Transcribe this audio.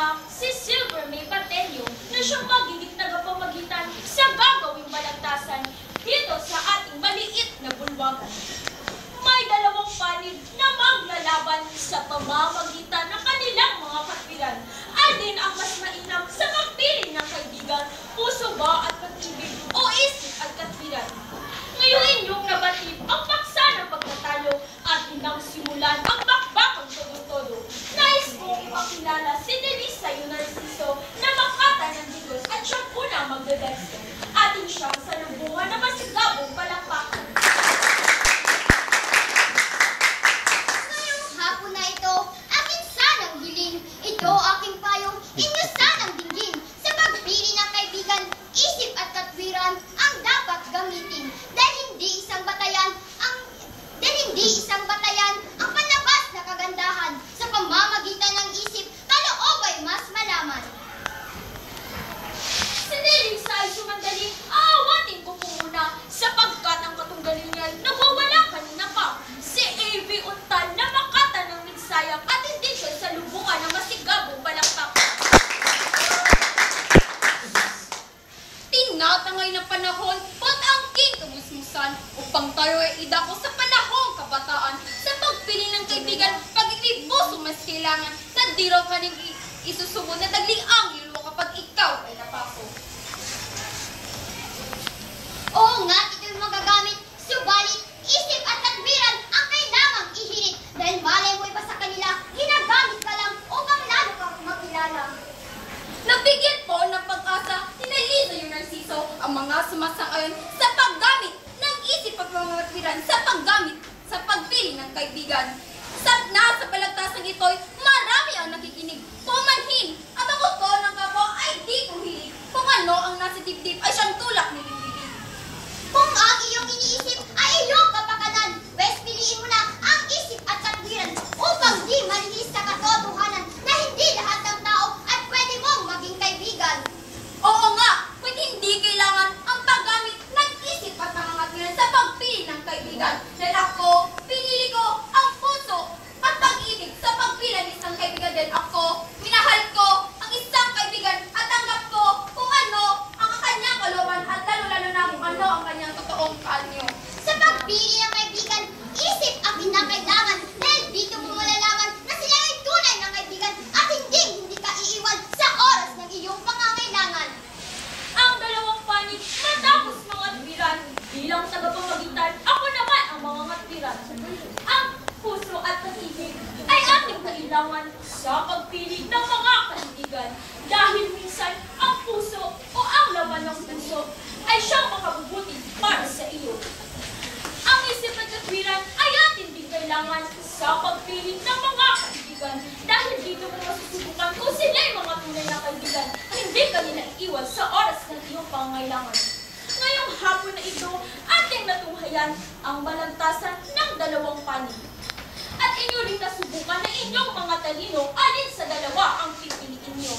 na si Silver May Patelio na siyang magiging tagapamagitan sa gagawing balagtasan dito sa ating maliit na bulwagan. May dalawang panig na maglalaban sa pamamagitan ng kanilang mga katwiran. Alin ang mas mainam sa pagpili ng kaibigan, puso ba at pag-ibig o isip at katwiran? Ngayong inyong nabatid ang paksa ng pagtatalo at inang simulan ang bakbakang todo-todo. Nais kong ipakilala si Delisa Narciso na makata ng Digos at siyang unang magdedekso. Atin siyang salubungan na masigabong palakpakan. Ito aking payong, inyo sanang dinggin. Sa pagpili ng kaibigan, isip at katwiran ang dapat gamitin. Dahil hindi isang batayan ang panlabas na kagandahan. Sa pamamagitan ng isip, kaloob ay mas malaman. Si Delisa ay sumandaling aawatin ko po muna sapagkat ang katunggalin niya ay nawawala kanina pa. Si A.V. Untal na makata ng migsayang at hindi siya sa lubungan ng masigabong palakpakan. Tinatangay na panahon, pag-angking tumusmusan upang tayo ay idako sa panahong kabataan. Sa pagpili ng kaibigan, pag-ibig puso mas kailangan na di raw kaning isusubod na dagling ang luluwa kapag ikaw ay napasok. Oo nga, ito'y magagamit, subalit isip at katwiran ang kailangang ihirit. Dahil malay mo iba sa kanila, ginagamit ka lang upang lalo kang makilala. Nabigyan po ng pag-asa ni Delisa Narciso ang mga sumasang-ayon sa paggamit ng isip at mga katwiran sa paggamit sa pagpili ng kaibigan. Nasa palagtasang ito'y marami ang nakikinig. Pumanhin, ang mabuto ng kapwa ay di kuhilig. Kung ano ang nasa dibdib ay siyang tulak ni dibdib. Kung ang iyong iniisip ay iyong kapakanan, pwes piliin mo na ang isip at katwiran upang di malihis sa katotohanan na hindi lahat ng tao at pwede mong maging kaibigan. Oo nga, kung hindi kailangan ang paggamit ng isip at mga katwiran sa pagpili ng kaibigan. Dahil ako, pinili ko ang puso at pag-ibig sa pagpili ng isang kaibigan. Dahil ako, minahal ko ang isang kaibigan at tanggap ko kung ano ang kanyang kalooban at lalo-lalo na kung ano ang kanyang totoong anyo. Sa pagpili ng kaibigan, isip ang kinakailangan dahil dito mo malalaman na sila ay tunay ng kaibigan at hindi ka iiwan sa oras ng iyong pangangailangan. Ang dalawang panig matapos mga katwiran bilang tagapamagitan, ako naman ang mga katwiran. Ang puso at pag-ibig ay ating kailangan sa pagpili ng mga kaibigan dahil minsan ang puso o ang laman ng puso ay siyang makabubuti para sa iyo. Ang isip at katwiran ay atin din kailangan sa pagpili ng mga kaibigan dahil dito mo masusubukan kung sila ay mga tunay na kaibigan na hindi ka nila iiwan sa oras ng iyong pangangailangan. Ngayong hapon na ito, ating natunghayan ang balagtasan ng dalawang panig. At inyo rin nasubukan na inyong mga talino alin sa dalawa ang pipiliin niyo.